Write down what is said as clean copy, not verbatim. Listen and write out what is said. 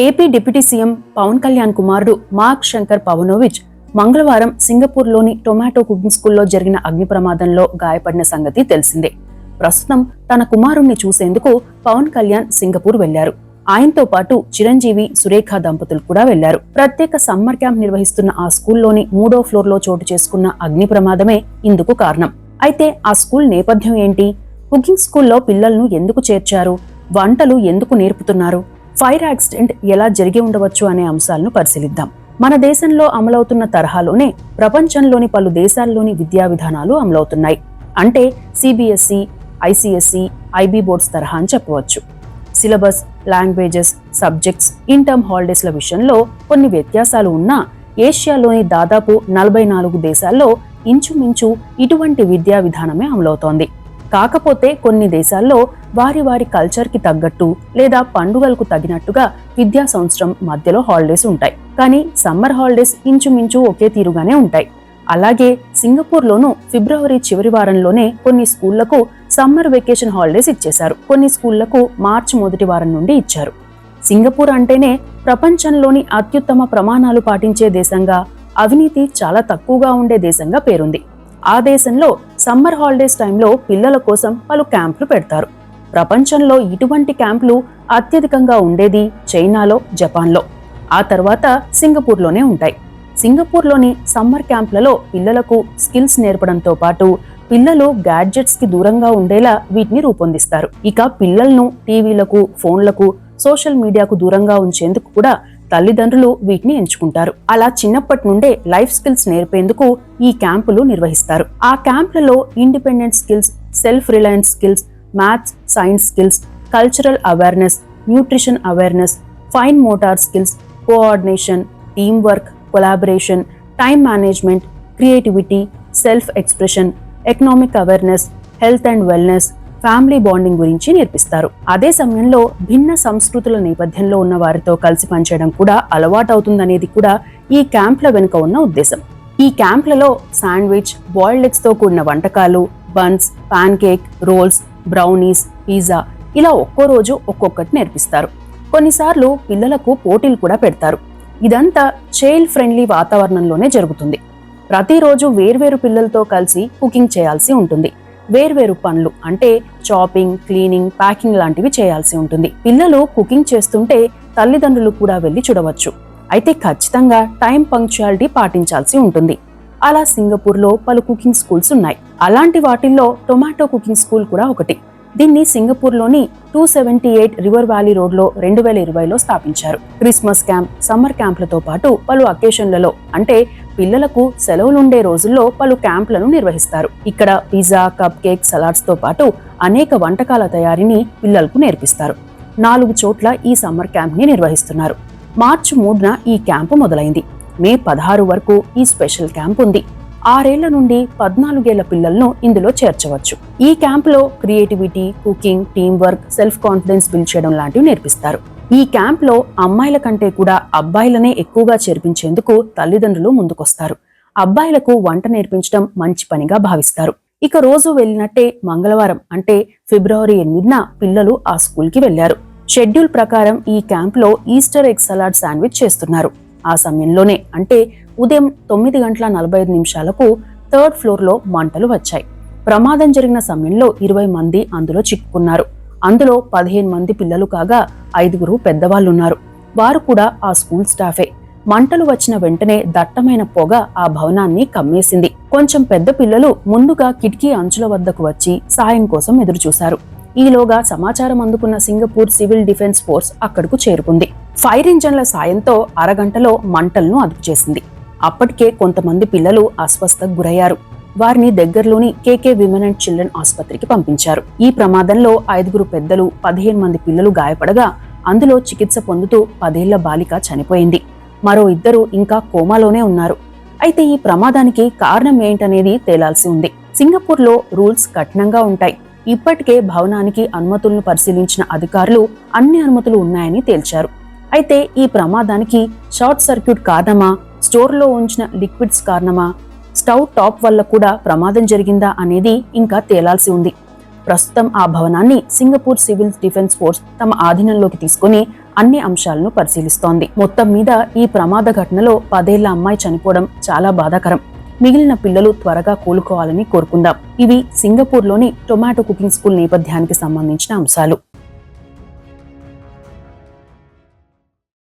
AP deputy CM Pawan Kalyan కుమారుడు Mark Shankar Pavanovich మంగళవారం సింగపూర్లోని tomato cooking స్కూల్లో జరిగిన అగ్ని ప్రమాదంలో గాయపడిన సంగతి తెలిసిందే. ప్రస్తుతం తన కుమారుణ్ణి చూసేందుకు పవన్ కళ్యాణ్ సింగపూర్ వెళ్లారు. ఆయనతో పాటు చిరంజీవి, సురేఖ దంపతులు కూడా వెళ్లారు. ప్రత్యేక సమ్మర్ క్యాంప్ నిర్వహిస్తున్న ఆ స్కూల్లోని 3వ ఫ్లోర్లో చోటు చేసుకున్న అగ్ని ప్రమాదమే ఇందుకు కారణం. అయితే ఆ స్కూల్ నేపథ్యం ఏంటి? కుకింగ్ స్కూల్లో పిల్లలను ఎందుకు చేర్చారు? వంటలు ఎందుకు నేర్పుతున్నారు? ఫైర్ యాక్సిడెంట్ ఎలా జరిగి ఉండవచ్చు అనే అంశాలను పరిశీలిద్దాం. మన దేశంలో అమలవుతున్న తరహాలోనే ప్రపంచంలోని పలు దేశాల్లోని విద్యా విధానాలు అమలవుతున్నాయి. అంటే సిబిఎస్ఈ, ఐసిఎస్ఈ, ఐబీ బోర్డ్స్ తరహా అని చెప్పవచ్చు. Syllabus, languages, subjects, in term హాలిడేస్ల విషయంలో కొన్ని వ్యత్యాసాలు ఉన్నా ఏషియాలోని దాదాపు 44 దేశాల్లో ఇంచుమించు ఇటువంటి విద్యా విధానమే అమలవుతోంది. కాకపోతే కొన్ని దేశాల్లో వారి వారి కల్చర్కి తగ్గట్టు లేదా పండుగలకు తగినట్టుగా విద్యా సంవత్సరం మధ్యలో హాలిడేస్ ఉంటాయి. కానీ సమ్మర్ హాలిడేస్ ఇంచుమించు ఒకే తీరుగానే ఉంటాయి. అలాగే సింగపూర్లోనూ ఫిబ్రవరి చివరి వారంలోనే కొన్ని స్కూళ్లకు సమ్మర్ వెకేషన్ హాలిడేస్ ఇచ్చేశారు. కొన్ని స్కూళ్లకు మార్చి మొదటి వారం నుండి ఇచ్చారు. సింగపూర్ అంటేనే ప్రపంచంలోని అత్యుత్తమ ప్రమాణాలు పాటించే దేశంగా, అవినీతి చాలా తక్కువగా ఉండే దేశంగా పేరుంది. ఆ దేశంలో సమ్మర్ హాలిడేస్ టైంలో పిల్లల కోసం పలు క్యాంపులు పెడతారు. ప్రపంచంలో ఇటువంటి క్యాంపులు అత్యధికంగా ఉండేది చైనాలో, జపాన్లో. ఆ తర్వాత సింగపూర్లోనే ఉంటాయి. సింగపూర్లోని సమ్మర్ క్యాంపులలో పిల్లలకు స్కిల్స్ నేర్పడంతో పాటు పిల్లలు గ్యాడ్జెట్స్ కి దూరంగా ఉండేలా వీటిని రూపొందిస్తారు. ఇక పిల్లలను టీవీలకు, ఫోన్లకు, సోషల్ మీడియాకు దూరంగా ఉంచేందుకు కూడా తల్లిదండ్రులు వీటిని ఎంచుకుంటారు. అలా చిన్నప్పటి నుండే లైఫ్ స్కిల్స్ నేర్పేందుకు ఈ క్యాంపులు నిర్వహిస్తారు. ఆ క్యాంపులలో independent skills, self reliance skills, maths, science skills, cultural awareness, nutrition awareness, fine motor skills, coordination, team work, collaboration, time management, creativity, self expression, economic awareness, health and wellness, family bonding గురించి నేర్పిస్తారు. అదే సమయంలో భిన్న సంస్కృతుల నేపథ్యంలో ఉన్న వారితో కలిసి పనిచేయడం కూడా అలవాటవుతుందనేది కూడా ఈ క్యాంప్ల వెనుక ఉన్న ఉద్దేశం. ఈ క్యాంప్లలో శాండ్విచ్, బాయిల్డ్ ఎగ్స్ తో కూడిన వంటకాలు, buns, pancake, rolls, brownies, pizza ఇలా ఒక్కో రోజు ఒక్కొక్కటి నేర్పిస్తారు. కొన్నిసార్లు పిల్లలకు పోటీలు కూడా పెడతారు. ఇదంతా చైల్డ్ ఫ్రెండ్లీ వాతావరణంలోనే జరుగుతుంది. ప్రతిరోజు వేర్వేరు పిల్లలతో కలిసి కుకింగ్ చేయాల్సి ఉంటుంది. వేర్వేరు పనులు అంటే చాపింగ్, క్లీనింగ్, ప్యాకింగ్ లాంటివి చేయాల్సి ఉంటుంది. పిల్లలు కుకింగ్ చేస్తుంటే తల్లిదండ్రులు కూడా వెళ్లి చూడవచ్చు. అయితే ఖచ్చితంగా టైం పంక్చువాలిటీ పాటించాల్సి ఉంటుంది. అలా సింగపూర్లో పలు కుకింగ్ స్కూల్స్ ఉన్నాయి. అలాంటి వాటిల్లో టొమాటో కుకింగ్ స్కూల్ కూడా ఒకటి. దీన్ని సింగపూర్లోని 278 రివర్ వ్యాలీ రోడ్లో 2020లో స్థాపించారు. క్రిస్మస్ క్యాంప్, సమ్మర్ క్యాంప్లతో పాటు పలు అకేషన్లలో అంటే పిల్లలకు సెలవులుండే రోజుల్లో పలు క్యాంప్లను నిర్వహిస్తారు. ఇక్కడ పిజ్జా, కప్ కేక్, సలాడ్స్ తో పాటు అనేక వంటకాల తయారీని పిల్లలకు నేర్పిస్తారు. 4 చోట్ల ఈ సమ్మర్ క్యాంప్ ని నిర్వహిస్తున్నారు. మార్చి 3న ఈ క్యాంపు మొదలైంది. మే 16 వరకు ఈ స్పెషల్ క్యాంప్ ఉంది. 6 ఏళ్ల నుండి 14 ఏళ్ల పిల్లలను ఇందులో చేర్చవచ్చు. ఈ క్యాంపులో creativity, cooking, team work, self confidence build చేయడం లాంటివి నేర్పిస్తారు. ఈ క్యాంప్లో అమ్మాయిల కంటే కూడా అబ్బాయిలనే ఎక్కువగా చేర్పించేందుకు తల్లిదండ్రులు ముందుకొస్తారు. అబ్బాయిలకు వంట నేర్పించడం మంచి పనిగా భావిస్తారు. ఇక రోజు వెళ్ళినట్టే మంగళవారం అంటే ఫిబ్రవరి 8న పిల్లలు ఆ స్కూల్కి వెళ్లారు. షెడ్యూల్ ప్రకారం ఈ క్యాంప్లో ఈస్టర్ ఎగ్ సలాడ్ శాండ్విచ్ చేస్తున్నారు. ఆ సమయంలోనే అంటే ఉదయం 9:45 3rd ఫ్లోర్లో మంటలు వచ్చాయి. ప్రమాదం జరిగిన సమయంలో 20 మంది అందులో చిక్కుకున్నారు. అందులో 15 మంది పిల్లలు కాగా 5 పెద్దవాళ్లున్నారు. వారు కూడా ఆ స్కూల్ స్టాఫే. మంటలు వచ్చిన వెంటనే దట్టమైన పొగ ఆ భవనాన్ని కమ్మేసింది. కొంచెం పెద్ద పిల్లలు ముందుగా కిటికీ అంచుల వద్దకు వచ్చి సాయం కోసం ఎదురుచూశారు. ఈలోగా సమాచారం అందుకున్న సింగపూర్ సివిల్ డిఫెన్స్ ఫోర్స్ అక్కడకు చేరుకుంది. ఫైర్ ఇంజన్ల సాయంతో అరగంటలో మంటలను అదుపు చేసింది. అప్పటికే కొంతమంది పిల్లలు అస్వస్థకు గురయ్యారు. వారిని దగ్గరలోని కేకే విమెన్ అండ్ చిల్డ్రన్ ఆసుపత్రికి పంపించారు. ఈ ప్రమాదంలో 5 పెద్దలు, 15 మంది పిల్లలు గాయపడగా అందులో చికిత్స పొందుతూ 10 ఏళ్ల బాలిక చనిపోయింది. మరో 2 ఇంకా కోమాలోనే ఉన్నారు. అయితే ఈ ప్రమాదానికి కారణం ఏంటనేది తేలాల్సి ఉంది. సింగపూర్లో రూల్స్ కఠినంగా ఉంటాయి. ఇప్పటికే భవనానికి అనుమతులను పరిశీలించిన అధికారులు అన్ని అనుమతులు ఉన్నాయని తేల్చారు. అయితే ఈ ప్రమాదానికి షార్ట్ సర్క్యూట్ కారణమా, స్టోర్లో ఉంచిన లిక్విడ్స్ కారణమా, స్టవ్ టాప్ వల్ల కూడా ప్రమాదం జరిగిందా అనేది ఇంకా తేలాల్సి ఉంది. ప్రస్తుతం ఆ భవనాన్ని సింగపూర్ సివిల్ డిఫెన్స్ ఫోర్స్ తమ ఆధీనంలోకి తీసుకుని అన్ని అంశాలను పరిశీలిస్తోంది. మొత్తం మీద ఈ ప్రమాద ఘటనలో 10 ఏళ్ల అమ్మాయి చనిపోవడం చాలా బాధాకరం. మిగిలిన పిల్లలు త్వరగా కోలుకోవాలని కోరుకుందాం. ఇవి సింగపూర్లోని టొమాటో కుకింగ్ స్కూల్ నేపథ్యానికి సంబంధించిన అంశాలు.